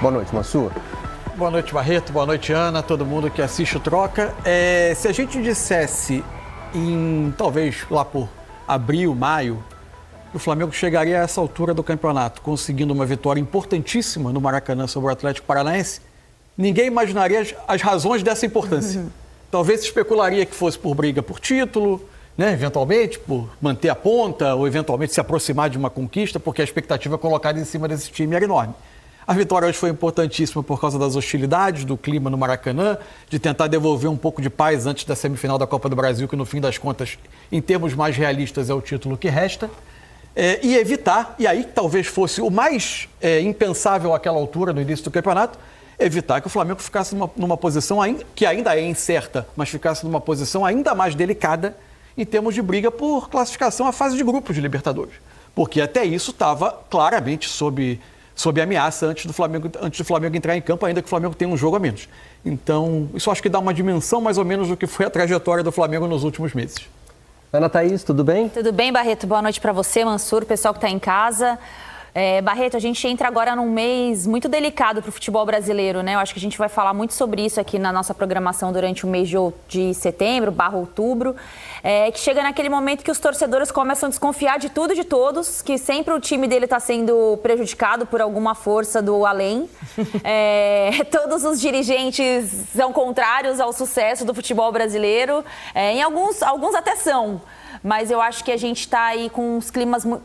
Boa noite, Mansur. Boa noite, Barreto. Boa noite, Ana. Todo mundo que assiste o Troca. Se a gente dissesse talvez lá por abril, maio, o Flamengo chegaria a essa altura do campeonato, conseguindo uma vitória importantíssima no Maracanã sobre o Atlético Paranaense, ninguém imaginaria as razões dessa importância. Talvez se especularia que fosse por briga por título, né, eventualmente por manter a ponta ou eventualmente se aproximar de uma conquista, porque a expectativa colocada em cima desse time era enorme. A vitória hoje foi importantíssima por causa das hostilidades, do clima no Maracanã, de tentar devolver um pouco de paz antes da semifinal da Copa do Brasil, que no fim das contas, em termos mais realistas, é o título que resta. E evitar, e aí talvez fosse o mais impensável àquela altura, no início do campeonato, evitar que o Flamengo ficasse numa posição que ainda é incerta, mas ficasse numa posição ainda mais delicada em termos de briga por classificação à fase de grupos de Libertadores. Porque até isso estava claramente sob ameaça antes do Flamengo entrar em campo, ainda que o Flamengo tenha um jogo a menos. Então, isso acho que dá uma dimensão mais ou menos do que foi a trajetória do Flamengo nos últimos meses. Ana Thaís, tudo bem? Tudo bem, Barreto. Boa noite para você, Mansur, pessoal que está em casa. Barreto, a gente entra agora num mês muito delicado para o futebol brasileiro, né? Eu acho que a gente vai falar muito sobre isso aqui na nossa programação durante o mês de setembro/outubro, que chega naquele momento que os torcedores começam a desconfiar de tudo e de todos, que sempre o time dele está sendo prejudicado por alguma força do além. Todos os dirigentes são contrários ao sucesso do futebol brasileiro, em alguns até são. Mas eu acho que a gente está aí com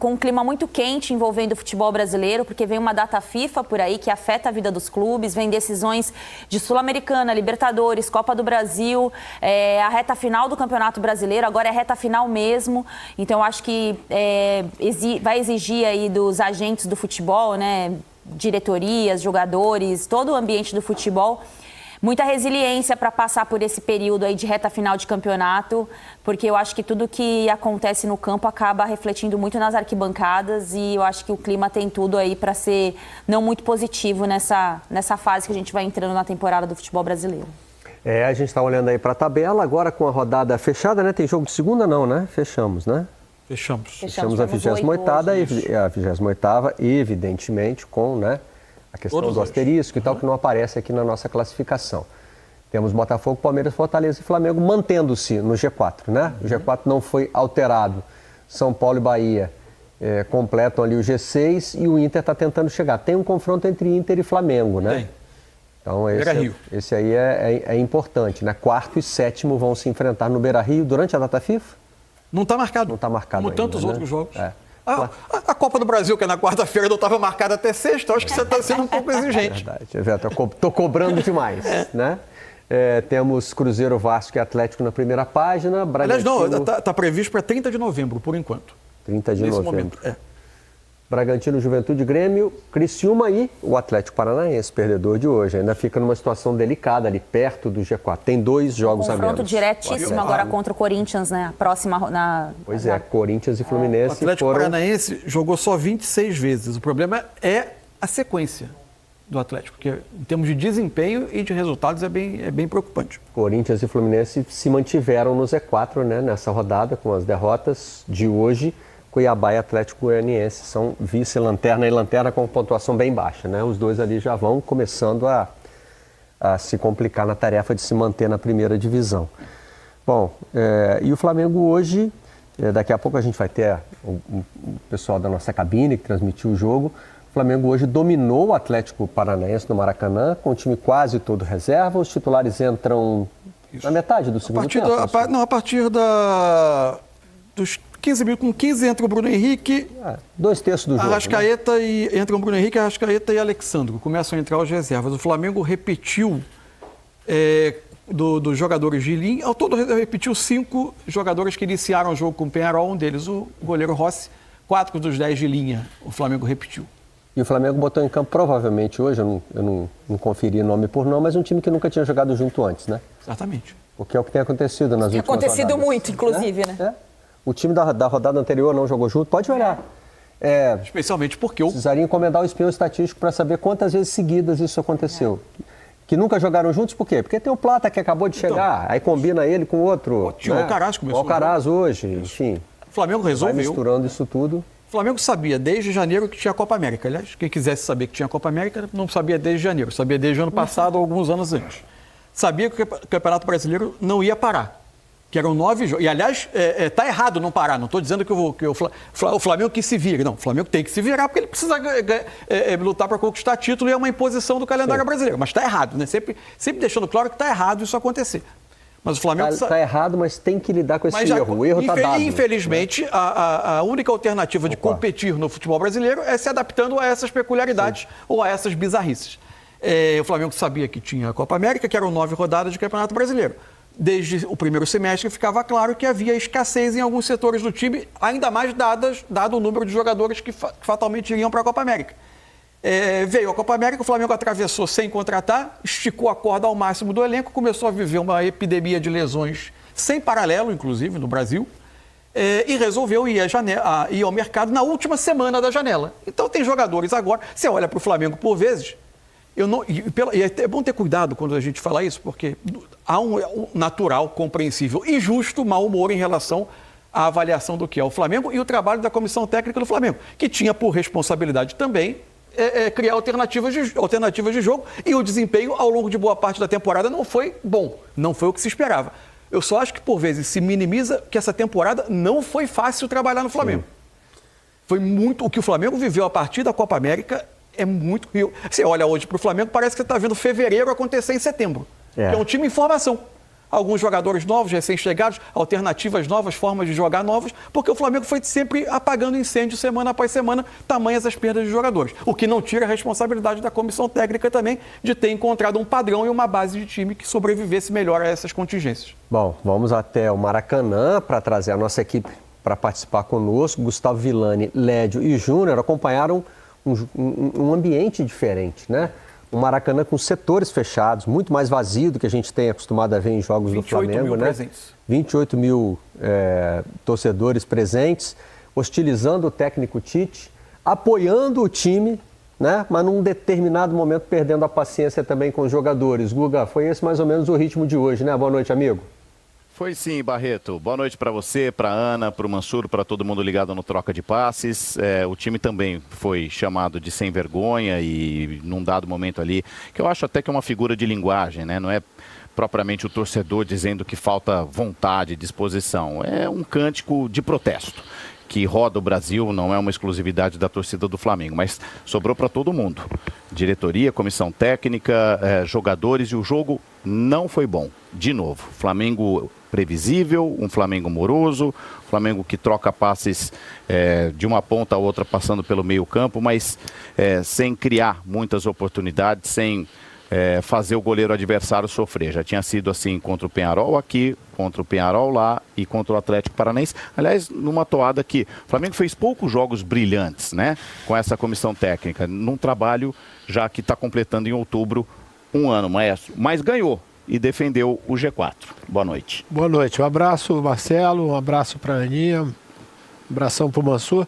um clima muito quente envolvendo o futebol brasileiro, porque vem uma data FIFA por aí que afeta a vida dos clubes, vem decisões de Sul-Americana, Libertadores, Copa do Brasil, a reta final do Campeonato Brasileiro, agora é a reta final mesmo. Então eu acho que vai exigir aí dos agentes do futebol, né, diretorias, jogadores, todo o ambiente do futebol, muita resiliência para passar por esse período aí de reta final de campeonato, porque eu acho que tudo que acontece no campo acaba refletindo muito nas arquibancadas e eu acho que o clima tem tudo aí para ser não muito positivo nessa fase que a gente vai entrando na temporada do futebol brasileiro. A gente está olhando aí para a tabela, agora com a rodada fechada, né? Tem jogo de segunda não, né? Fechamos, né? Fechamos a 28ª e a 28ª, evidentemente, com, né, a questão do asterisco e tal, que não aparece aqui na nossa classificação. Temos Botafogo, Palmeiras, Fortaleza e Flamengo mantendo-se no G4, né? O G4 não foi alterado. São Paulo e Bahia completam ali o G6 e o Inter está tentando chegar. Tem um confronto entre Inter e Flamengo, né? Tem. Então esse aí é importante, né? Quarto e sétimo vão se enfrentar no Beira-Rio durante a data FIFA? Não está marcado. Não está marcado como ainda, tantos né? outros jogos. A Copa do Brasil, que é na quarta-feira, não estava marcada até sexta. Acho que você está sendo um pouco exigente. É verdade. Estou cobrando demais, né? Temos Cruzeiro, Vasco e Atlético na primeira página. Bragantino... Aliás, não, está previsto para 30 de novembro, por enquanto. 30 de novembro. Momento. Bragantino, Juventude, Grêmio, Criciúma e o Atlético Paranaense, perdedor de hoje. Ainda fica numa situação delicada ali, perto do G4. Tem 2 jogos a menos. Confronto diretíssimo agora contra o Corinthians, né? A próxima... Pois é, Corinthians e Fluminense. O Atlético Paranaense jogou só 26 vezes. O problema é a sequência do Atlético, que em termos de desempenho e de resultados é bem preocupante. Corinthians e Fluminense se mantiveram no Z4, né, nessa rodada, com as derrotas de hoje. Cuiabá e Atlético Goianiense são vice-lanterna e lanterna com pontuação bem baixa, né? Os dois ali já vão começando a se complicar na tarefa de se manter na primeira divisão. Bom, e o Flamengo hoje, daqui a pouco a gente vai ter o pessoal da nossa cabine que transmitiu o jogo. O Flamengo hoje dominou o Atlético Paranaense no Maracanã, com o time quase todo reserva. Os titulares entram na metade do segundo tempo. A partir dos 15 minutos, com 15 entra o Bruno Henrique. 2/3 do jogo. Arrascaeta entra o Bruno Henrique, Arrascaeta e Alexandro. Começam a entrar as reservas. O Flamengo repetiu dos jogadores de linha. Ao todo, repetiu 5 jogadores que iniciaram o jogo com o Peñarol. Um deles, o goleiro Rossi. 4 dos 10 de linha, o Flamengo repetiu. E o Flamengo botou em campo, provavelmente hoje, eu não conferi nome por nome, mas um time que nunca tinha jogado junto antes, né? Exatamente. Porque é o que tem acontecido nas últimas rodadas. Tem acontecido muito, inclusive, né? O time da rodada anterior não jogou junto, pode olhar. Especialmente porque precisaria encomendar o espião estatístico para saber quantas vezes seguidas isso aconteceu. Que nunca jogaram juntos, por quê? Porque tem o Plata que acabou de chegar, aí combina ele com outro. O Alcaraz começou. O Alcaraz hoje, enfim. O Flamengo resolveu. Vai misturando isso tudo. O Flamengo sabia desde janeiro que tinha a Copa América. Aliás, quem quisesse saber que tinha a Copa América não sabia desde janeiro, sabia desde o ano passado ou alguns anos antes. Sabia que o Campeonato Brasileiro não ia parar, que eram 9 jogos. E, aliás, está errado não parar. Não estou dizendo que o Flamengo que se vire. Não, o Flamengo tem que se virar porque ele precisa lutar para conquistar título e é uma imposição do calendário brasileiro. Mas está errado, né? Sempre deixando claro que está errado isso acontecer. Mas o Flamengo está errado, mas tem que lidar com esse erro. O erro está dado. Infelizmente, a única alternativa de competir no futebol brasileiro é se adaptando a essas peculiaridades ou a essas bizarrices. O Flamengo sabia que tinha a Copa América, que eram 9 rodadas de Campeonato Brasileiro. Desde o primeiro semestre ficava claro que havia escassez em alguns setores do time, ainda mais dado o número de jogadores que fatalmente iriam para a Copa América. Veio a Copa América, o Flamengo atravessou sem contratar, esticou a corda ao máximo do elenco, começou a viver uma epidemia de lesões sem paralelo, inclusive, no Brasil, e resolveu ir ao mercado na última semana da janela. Então tem jogadores agora, você olha para o Flamengo por vezes, e é bom ter cuidado quando a gente fala isso, porque há um natural, compreensível e justo mau humor em relação à avaliação do que é o Flamengo e o trabalho da comissão técnica do Flamengo, que tinha por responsabilidade também criar alternativas de jogo, e o desempenho ao longo de boa parte da temporada não foi bom, não foi o que se esperava. Eu só acho que por vezes se minimiza que essa temporada não foi fácil trabalhar no Flamengo. Foi muito o que o Flamengo viveu a partir da Copa América. É muito rio. Você olha hoje para o Flamengo, parece que você está vendo fevereiro acontecer em setembro. É um time em formação. Alguns jogadores novos, recém-chegados, alternativas novas, formas de jogar novas, porque o Flamengo foi sempre apagando incêndio semana após semana, tamanhas as perdas de jogadores. O que não tira a responsabilidade da comissão técnica também de ter encontrado um padrão e uma base de time que sobrevivesse melhor a essas contingências. Bom, vamos até o Maracanã para trazer a nossa equipe para participar conosco. Gustavo Villani, Lédio e Júnior acompanharam um ambiente diferente, né? Um Maracanã com setores fechados, muito mais vazio do que a gente tem acostumado a ver em jogos do Flamengo, né? 28 mil torcedores presentes, hostilizando o técnico Tite, apoiando o time, né? Mas num determinado momento perdendo a paciência também com os jogadores. Guga, foi esse mais ou menos o ritmo de hoje, né? Boa noite, amigo. Foi sim, Barreto. Boa noite para você, para Ana, para o Mansur, para todo mundo ligado no Troca de Passes. O time também foi chamado de sem vergonha e num dado momento ali, que eu acho até que é uma figura de linguagem, né? Não é propriamente o torcedor dizendo que falta vontade, disposição. É um cântico de protesto que roda o Brasil, não é uma exclusividade da torcida do Flamengo, mas sobrou para todo mundo. Diretoria, comissão técnica, jogadores, e o jogo não foi bom. De novo, Flamengo previsível, um Flamengo moroso, Flamengo que troca passes de uma ponta a outra passando pelo meio campo, mas sem criar muitas oportunidades, sem fazer o goleiro adversário sofrer. Já tinha sido assim contra o Peñarol aqui, contra o Peñarol lá e contra o Atlético Paranaense. Aliás, numa toada que o Flamengo fez poucos jogos brilhantes, né? Com essa comissão técnica, num trabalho já que está completando em outubro um ano, maestro. Mas ganhou e defendeu o G4. Boa noite. Boa noite. Um abraço, Marcelo, um abraço para a Aninha, um abração para o Mansur.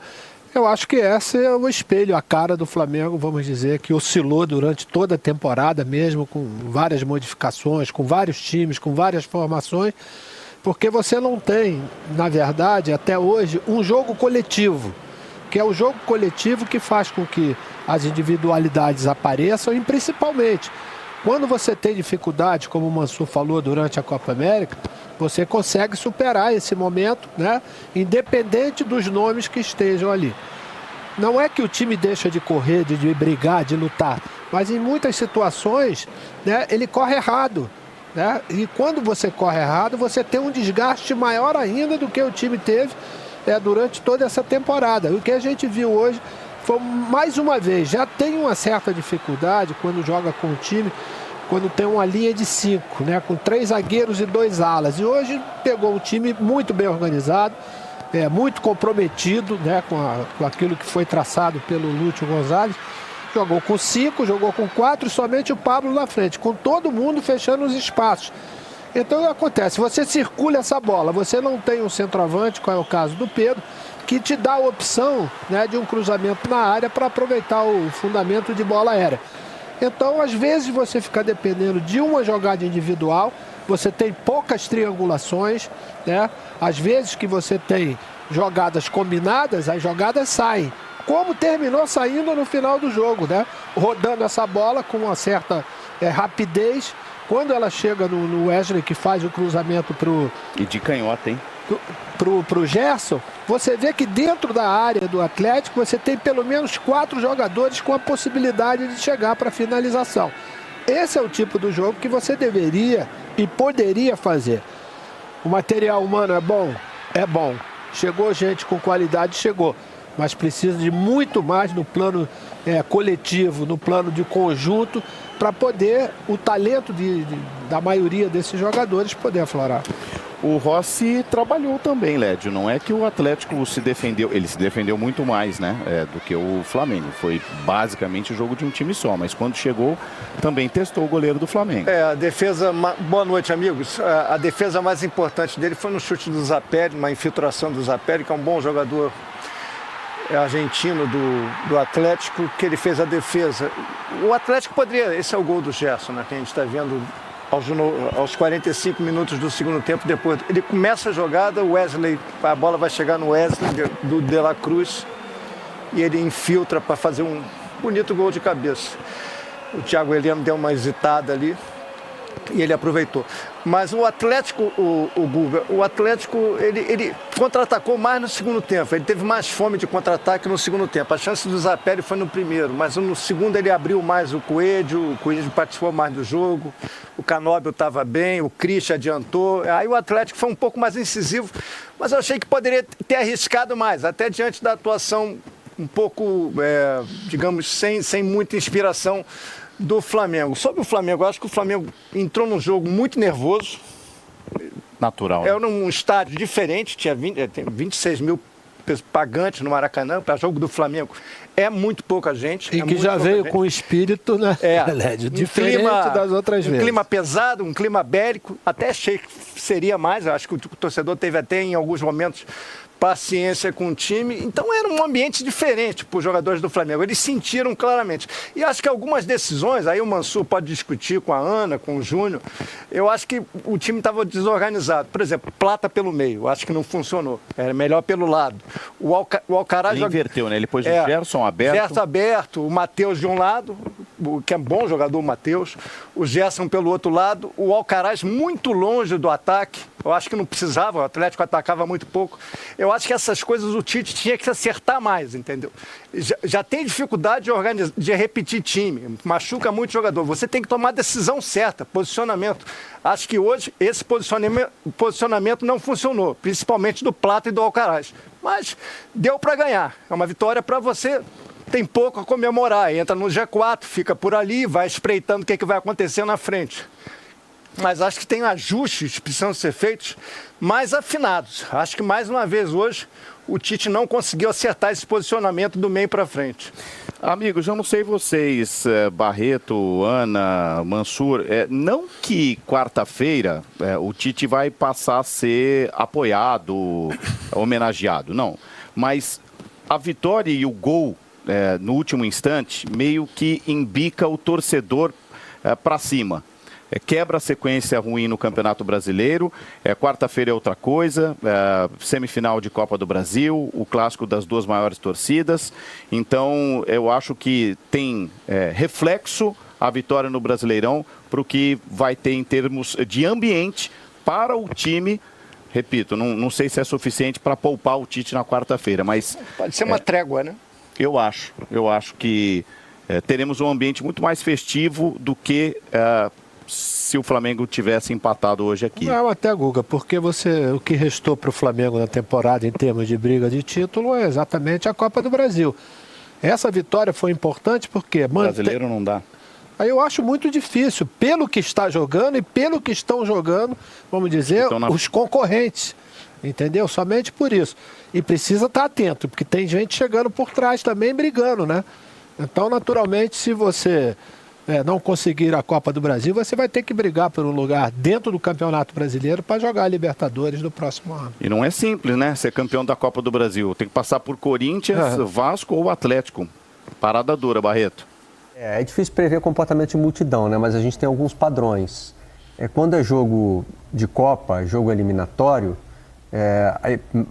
Eu acho que esse é o espelho, a cara do Flamengo, vamos dizer, que oscilou durante toda a temporada, mesmo com várias modificações, com vários times, com várias formações, porque você não tem, na verdade, até hoje, um jogo coletivo, que é o jogo coletivo que faz com que as individualidades apareçam e, principalmente, quando você tem dificuldade, como o Mansur falou durante a Copa América, você consegue superar esse momento, né? Independente dos nomes que estejam ali. Não é que o time deixa de correr, de brigar, de lutar, mas em muitas situações, né, ele corre errado, né? E quando você corre errado, você tem um desgaste maior ainda do que o time teve durante toda essa temporada. O que a gente viu hoje foi, mais uma vez, já tem uma certa dificuldade quando joga com o time, quando tem uma linha de 5, né, com 3 zagueiros e 2 alas. E hoje pegou um time muito bem organizado, muito comprometido, né, com aquilo que foi traçado pelo Lúcio Gonzalez. Jogou com 5, jogou com 4 e somente o Pablo na frente, com todo mundo fechando os espaços. Então o que acontece? Você circula essa bola, você não tem um centroavante, qual é o caso do Pedro, que te dá a opção, né, de um cruzamento na área para aproveitar o fundamento de bola aérea. Então, às vezes, você fica dependendo de uma jogada individual, você tem poucas triangulações, né? Às vezes que você tem jogadas combinadas, as jogadas saem. Como terminou saindo no final do jogo, né? Rodando essa bola com uma certa rapidez. Quando ela chega no Wesley, que faz o cruzamento E de canhota, hein? Pro Gerson, você vê que dentro da área do Atlético você tem pelo menos 4 jogadores com a possibilidade de chegar para a finalização. Esse é o tipo do jogo que você deveria e poderia fazer. O material humano é bom? É bom. Chegou gente com qualidade? Chegou. Mas precisa de muito mais no plano coletivo, no plano de conjunto, para poder o talento da maioria desses jogadores poder aflorar. O Rossi trabalhou também, Lédio. Não é que o Atlético se defendeu, ele se defendeu muito mais, né, do que o Flamengo. Foi basicamente o jogo de um time só, mas quando chegou também testou o goleiro do Flamengo. A defesa, boa noite, amigos. A defesa mais importante dele foi no chute do Zapelli, uma infiltração do Zapelli, que é um bom jogador argentino do Atlético, que ele fez a defesa. O Atlético poderia, esse é o gol do Gerson, né, que a gente está vendo aos 45 minutos do segundo tempo. Depois ele começa a jogada, o Wesley, a bola vai chegar no Wesley do De La Cruz e ele infiltra para fazer um bonito gol de cabeça. O Thiago Heleno deu uma hesitada ali e ele aproveitou. Mas o Atlético, o Guga, o Atlético, ele contra-atacou mais no segundo tempo. Ele teve mais fome de contra-ataque no segundo tempo. A chance do Zapelli foi no primeiro, mas no segundo ele abriu mais o Coelho participou mais do jogo, o Canóbio estava bem, o Christian adiantou. Aí o Atlético foi um pouco mais incisivo, mas eu achei que poderia ter arriscado mais, até diante da atuação um pouco, digamos, sem muita inspiração do Flamengo. Sobre o Flamengo, eu acho que o Flamengo entrou num jogo muito nervoso. Natural. Era num estádio diferente, tinha 26 mil pagantes no Maracanã, para jogo do Flamengo. É muito pouca gente. E que já veio com o espírito, né? Diferente das outras vezes. Um clima pesado, um clima bélico. Até achei que seria mais. Acho que o torcedor teve até em alguns momentos paciência com o time. Então era um ambiente diferente para os jogadores do Flamengo. Eles sentiram claramente. E acho que algumas decisões, aí o Mansur pode discutir com a Ana, com o Júnior, eu acho que o time estava desorganizado. Por exemplo, Plata pelo meio, acho que não funcionou. Era melhor pelo lado. O Alcaraz... Ele inverteu, né? Ele pôs o Gerson aberto. Gerson aberto, o Matheus de um lado, que é bom jogador, o Matheus. O Gerson pelo outro lado. O Alcaraz muito longe do ataque. Eu acho que não precisava, o Atlético atacava muito pouco. Eu acho que essas coisas o Tite tinha que acertar mais, entendeu? Já tem dificuldade de repetir time, machuca muito jogador. Você tem que tomar a decisão certa, posicionamento. Acho que hoje esse posicionamento não funcionou, principalmente do Plata e do Alcaraz. Mas deu para ganhar, é uma vitória para você. Tem pouco a comemorar, entra no G4, fica por ali, vai espreitando o que vai acontecer na frente. Mas acho que tem ajustes que precisam ser feitos mais afinados. Acho que mais uma vez hoje o Tite não conseguiu acertar esse posicionamento do meio para frente. Amigos, eu não sei vocês, Barreto, Ana, Mansur, não que quarta-feira o Tite vai passar a ser apoiado, homenageado, não. Mas a vitória e o gol no último instante meio que embica o torcedor para cima. Quebra a sequência ruim no Campeonato Brasileiro, quarta-feira é outra coisa, semifinal de Copa do Brasil, o clássico das duas maiores torcidas. Então, eu acho que tem reflexo a vitória no Brasileirão para o que vai ter em termos de ambiente para o time. Repito, não sei se é suficiente para poupar o Tite na quarta-feira, mas... Pode ser uma trégua, né? Eu acho que teremos um ambiente muito mais festivo do que... se o Flamengo tivesse empatado hoje aqui. Não, até, Guga, porque o que restou para o Flamengo na temporada em termos de briga de título é exatamente a Copa do Brasil. Essa vitória foi importante porque... Brasileiro não dá. Aí eu acho muito difícil, pelo que está jogando e pelo que estão jogando, vamos dizer, os concorrentes. Entendeu? Somente por isso. E precisa estar atento, porque tem gente chegando por trás também brigando, né? Então, naturalmente, se você... não conseguir a Copa do Brasil, você vai ter que brigar por um lugar dentro do Campeonato Brasileiro para jogar a Libertadores no próximo ano. E não é simples, né? Ser campeão da Copa do Brasil. Tem que passar por Corinthians, Vasco ou Atlético. Parada dura, Barreto. É difícil prever comportamento de multidão, né? Mas a gente tem alguns padrões. Quando é jogo de Copa, jogo eliminatório,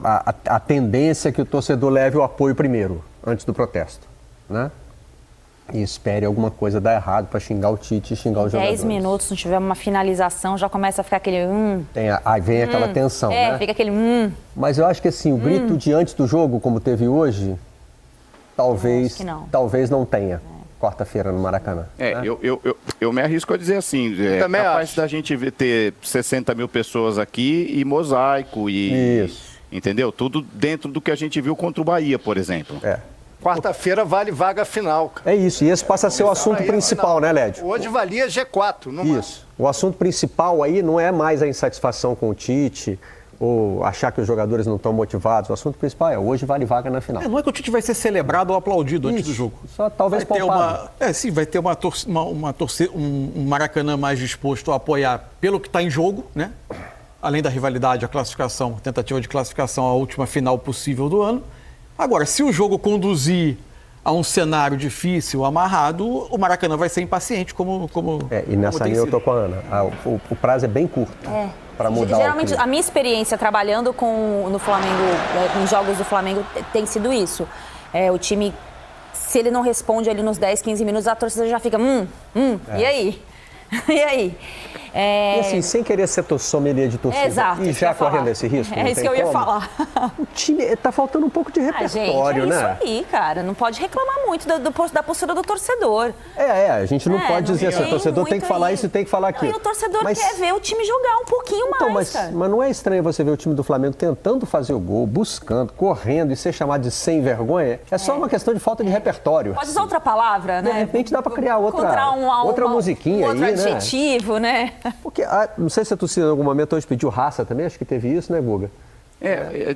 a tendência é que o torcedor leve o apoio primeiro, antes do protesto, né? E espere alguma coisa dar errado para xingar o Tite e xingar os jogadores. 10 minutos, não tiver uma finalização, já começa a ficar aquele Aí vem aquela tensão, né? fica aquele Mas eu acho que assim, o grito de antes do jogo, como teve hoje, talvez não tenha. Quarta-feira no Maracanã. Né? Eu me arrisco a dizer assim, capaz da gente ter 60 mil pessoas aqui e mosaico Isso. Entendeu? Tudo dentro do que a gente viu contra o Bahia, por exemplo. Quarta-feira vale vaga final. É isso, e esse passa a ser o assunto principal, né, Lédio? Hoje valia G4. Isso. O assunto principal aí não é mais a insatisfação com o Tite ou achar que os jogadores não estão motivados. O assunto principal hoje vale vaga na final. Não é que o Tite vai ser celebrado ou aplaudido antes do jogo. Só talvez poupado. Vai ter um Maracanã mais disposto a apoiar pelo que está em jogo, né? Além da rivalidade, a classificação, a tentativa de classificação à última final possível do ano. Agora, se o jogo conduzir a um cenário difícil, amarrado, o Maracanã vai ser impaciente, como e nessa linha eu tô com a Ana. O prazo é bem curto para mudar. Geralmente, a minha experiência trabalhando no Flamengo, em jogos do Flamengo, tem sido isso. O time, se ele não responde ali nos 10, 15 minutos, a torcida já fica, e aí? E aí? E assim, sem querer ser sommelier de torcida. Exato, e já correndo esse risco. É isso que eu ia falar. O time tá faltando um pouco de repertório, gente, né? Isso aí, cara. Não pode reclamar muito da postura do torcedor. A gente não pode dizer assim, o torcedor tem que falar isso e tem que falar aquilo. E o torcedor quer ver o time jogar um pouquinho mais, cara. Mas não é estranho você ver o time do Flamengo tentando fazer o gol, buscando, correndo e ser chamado de sem vergonha? É só uma questão de falta de repertório. Pode usar outra palavra, né? De repente dá para criar outra musiquinha outro aí, adjetivo, né? Porque, não sei se a torcida em algum momento hoje pediu raça também, acho que teve isso, né, Guga?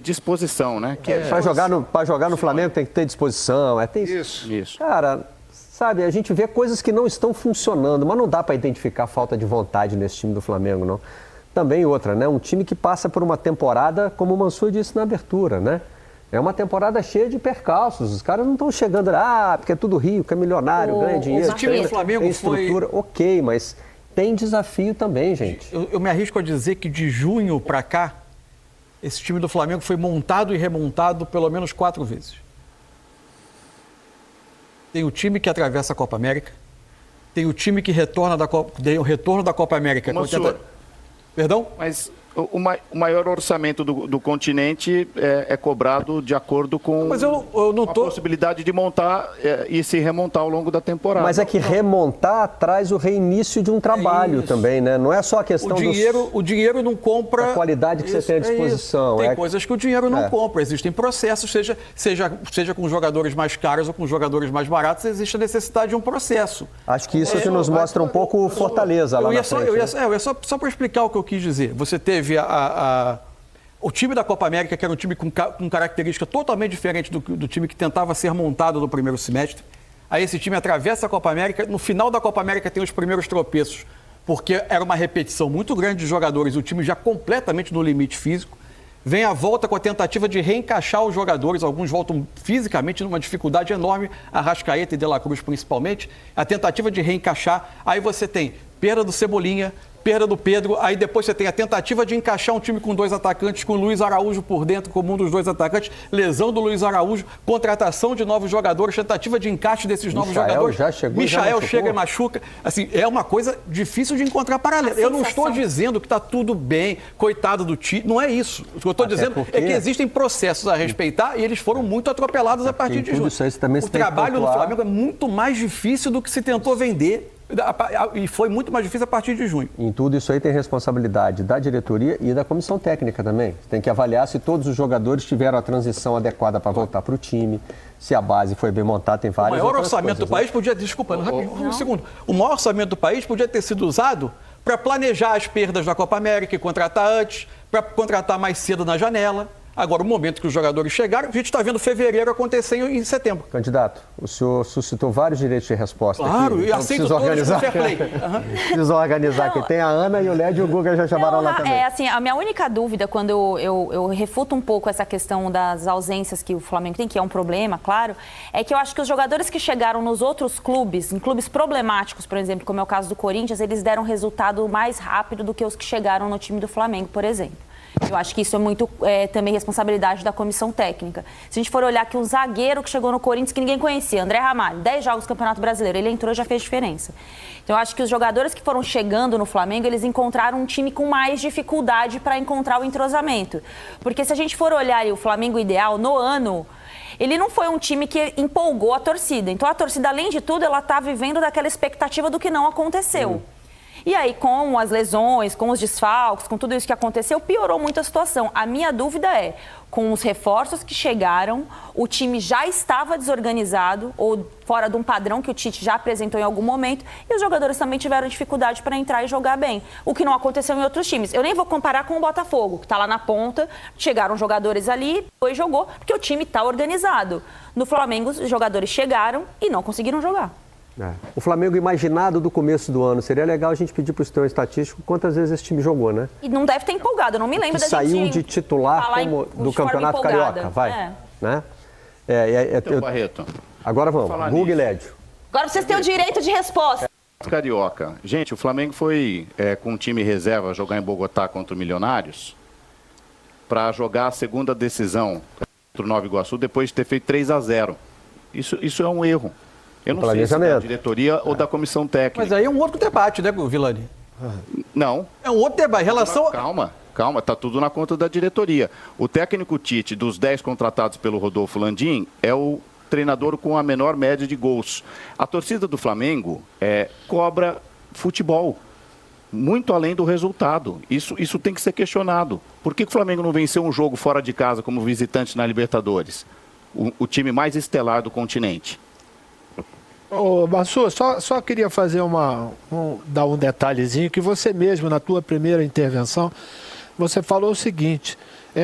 Disposição, né? Para jogar no Flamengo tem que ter disposição. Isso. Cara, sabe, a gente vê coisas que não estão funcionando, mas não dá para identificar falta de vontade nesse time do Flamengo, não. Também outra, né? Um time que passa por uma temporada, como o Mansur disse na abertura, né? É uma temporada cheia de percalços. Os caras não estão chegando, porque é tudo rico, é milionário, ganha dinheiro, time do Flamengo tem estrutura. Ok, mas tem desafio também, gente. Eu me arrisco a dizer que de junho para cá, esse time do Flamengo foi montado e remontado pelo menos 4 vezes. Tem o time que atravessa a Copa América, tem o time que retorna tem o retorno da Copa América. Perdão? Mas o maior orçamento do continente é cobrado de acordo com a possibilidade de montar e se remontar ao longo da temporada. Mas é que remontar traz o reinício de um trabalho também, né? Não é só a questão o dinheiro não compra... A qualidade que você tem à disposição. Tem coisas que o dinheiro não compra. Existem processos, seja com jogadores mais caros ou com jogadores mais baratos, existe a necessidade de um processo. Acho que isso que nos mostra um pouco Fortaleza lá na frente. Só para explicar o que eu quis dizer. Você teve o time da Copa América, que era um time com característica totalmente diferente do time que tentava ser montado no primeiro semestre. Aí esse time atravessa a Copa América, no final da Copa América tem os primeiros tropeços, porque era uma repetição muito grande de jogadores, o time já completamente no limite físico. Vem a volta com a tentativa de reencaixar os jogadores, alguns voltam fisicamente numa dificuldade enorme, Arrascaeta e De La Cruz principalmente, a tentativa de reencaixar, aí você tem perda do Cebolinha, perda do Pedro, aí depois você tem a tentativa de encaixar um time com 2 atacantes, com o Luiz Araújo por dentro como um dos 2 atacantes, lesão do Luiz Araújo, contratação de novos jogadores, tentativa de encaixe desses novos jogadores. Michael chega e machuca. Assim, é uma coisa difícil de encontrar paralelo. Eu não estou dizendo que está tudo bem, coitado do Tite, não é isso. O que eu estou dizendo é que existem processos a respeitar e eles foram muito atropelados a partir de junho. O trabalho do Flamengo é muito mais difícil do que se tentou vender. E foi muito mais difícil a partir de junho. Em tudo isso aí tem responsabilidade da diretoria e da comissão técnica também. Tem que avaliar se todos os jogadores tiveram a transição adequada para voltar para o time, se a base foi bem montada, tem várias outras coisas. O maior orçamento do país podia... Desculpa, um segundo. O maior orçamento do país podia ter sido usado para planejar as perdas da Copa América e contratar antes, para contratar mais cedo na janela. Agora, o momento que os jogadores chegaram, a gente está vendo fevereiro acontecer em setembro. Candidato, o senhor suscitou vários direitos de resposta. Claro, aqui, e então aceito todos com fair play. Preciso organizar aqui. Tem a Ana e o Lédio e o Guga já chamaram lá também. Assim, a minha única dúvida, quando eu refuto um pouco essa questão das ausências que o Flamengo tem, que é um problema, claro, é que eu acho que os jogadores que chegaram nos outros clubes, em clubes problemáticos, por exemplo, como é o caso do Corinthians, eles deram resultado mais rápido do que os que chegaram no time do Flamengo, por exemplo. Eu acho que isso é muito também responsabilidade da comissão técnica. Se a gente for olhar que um zagueiro que chegou no Corinthians que ninguém conhecia, André Ramalho, 10 jogos do Campeonato Brasileiro, ele entrou e já fez diferença. Então eu acho que os jogadores que foram chegando no Flamengo, eles encontraram um time com mais dificuldade para encontrar o entrosamento. Porque se a gente for olhar o Flamengo ideal no ano, ele não foi um time que empolgou a torcida. Então a torcida, além de tudo, ela está vivendo daquela expectativa do que não aconteceu. E aí, com as lesões, com os desfalques, com tudo isso que aconteceu, piorou muito a situação. A minha dúvida é, com os reforços que chegaram, o time já estava desorganizado ou fora de um padrão que o Tite já apresentou em algum momento e os jogadores também tiveram dificuldade para entrar e jogar bem, o que não aconteceu em outros times. Eu nem vou comparar com o Botafogo, que está lá na ponta, chegaram jogadores ali, depois jogou, porque o time está organizado. No Flamengo, os jogadores chegaram e não conseguiram jogar. O Flamengo imaginado do começo do ano, seria legal a gente pedir para o sistema estatístico quantas vezes esse time jogou, né? E não deve ter empolgado, eu não me lembro da gente saiu de titular como do Campeonato Carioca, vai. Né? Então, Barreto. Agora vamos, Google e Lédio. Agora vocês têm o direito de resposta. Carioca. Gente, o Flamengo foi com um time reserva jogar em Bogotá contra o Milionários para jogar a segunda decisão contra o Nova Iguaçu depois de ter feito 3-0. Isso é um erro. Eu não sei se é da diretoria ou da comissão técnica. Mas aí é um outro debate, né, Vilani? Não. É um outro debate. Em relação... Calma, tá tudo na conta da diretoria. O técnico Tite, dos 10 contratados pelo Rodolfo Landim, é o treinador com a menor média de gols. A torcida do Flamengo cobra futebol, muito além do resultado. Isso tem que ser questionado. Por que o Flamengo não venceu um jogo fora de casa como visitante na Libertadores? O time mais estelar do continente. Ô, Mansur, só queria fazer dar um detalhezinho, que você mesmo, na tua primeira intervenção, você falou o seguinte,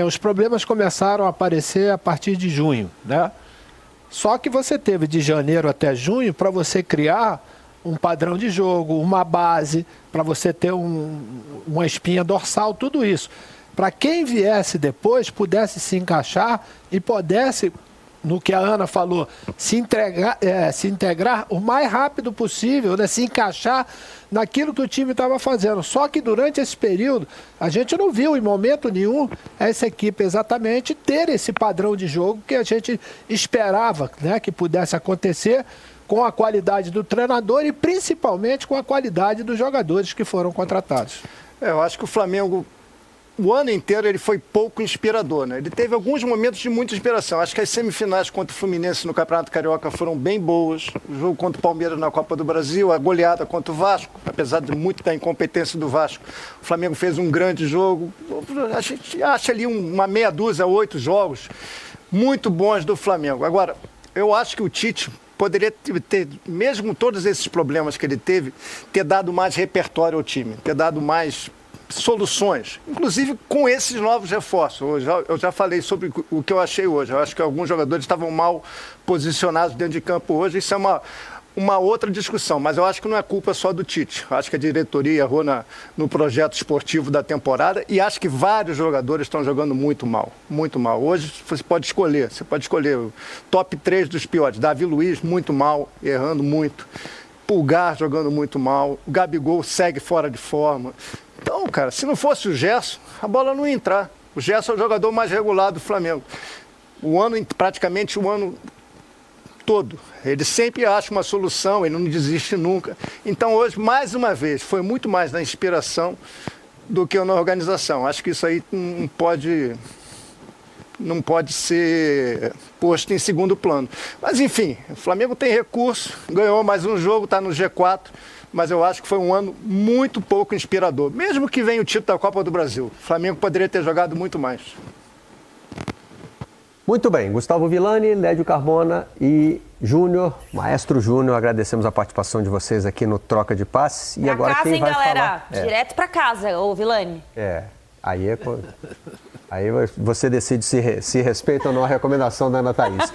os problemas começaram a aparecer a partir de junho, né? Só que você teve de janeiro até junho para você criar um padrão de jogo, uma base, para você ter uma espinha dorsal, tudo isso. Para quem viesse depois, pudesse se encaixar e pudesse, no que a Ana falou, se integrar o mais rápido possível, né? Se encaixar naquilo que o time estava fazendo. Só que durante esse período, a gente não viu em momento nenhum essa equipe exatamente ter esse padrão de jogo que a gente esperava, né, que pudesse acontecer com a qualidade do treinador e principalmente com a qualidade dos jogadores que foram contratados. Eu acho que o Flamengo, o ano inteiro, ele foi pouco inspirador, né? Ele teve alguns momentos de muita inspiração. Acho que as semifinais contra o Fluminense no Campeonato Carioca foram bem boas. O jogo contra o Palmeiras na Copa do Brasil, a goleada contra o Vasco, apesar de muito da incompetência do Vasco, o Flamengo fez um grande jogo. A gente acha ali uma meia dúzia, 8 jogos muito bons do Flamengo. Agora, eu acho que o Tite poderia ter, mesmo com todos esses problemas que ele teve, ter dado mais repertório ao time, ter dado mais soluções, inclusive com esses novos reforços. Eu já falei sobre o que eu achei hoje. Eu acho que alguns jogadores estavam mal posicionados dentro de campo hoje. Isso é uma outra discussão, mas eu acho que não é culpa só do Tite. Eu acho que a diretoria errou no projeto esportivo da temporada e acho que vários jogadores estão jogando muito mal, muito mal. Hoje você pode escolher o top 3 dos piores. Davi Luiz, muito mal, errando muito. Pulgar jogando muito mal. O Gabigol segue fora de forma. Então, cara, se não fosse o Gerson, a bola não ia entrar. O Gerson é o jogador mais regular do Flamengo. Praticamente o ano todo. Ele sempre acha uma solução, ele não desiste nunca. Então, hoje, mais uma vez, foi muito mais na inspiração do que na organização. Acho que isso aí não pode ser posto em segundo plano. Mas, enfim, o Flamengo tem recurso, ganhou mais um jogo, está no G4. Mas eu acho que foi um ano muito pouco inspirador. Mesmo que venha o título da Copa do Brasil, o Flamengo poderia ter jogado muito mais. Muito bem, Gustavo Villani, Lédio Carbona e Júnior, Maestro Júnior, agradecemos a participação de vocês aqui no Troca de Passes. E agora casa, quem vai galera? falar? Direto para casa, ô Villani. Aí você decide se respeita ou não a recomendação da Ana Thaís.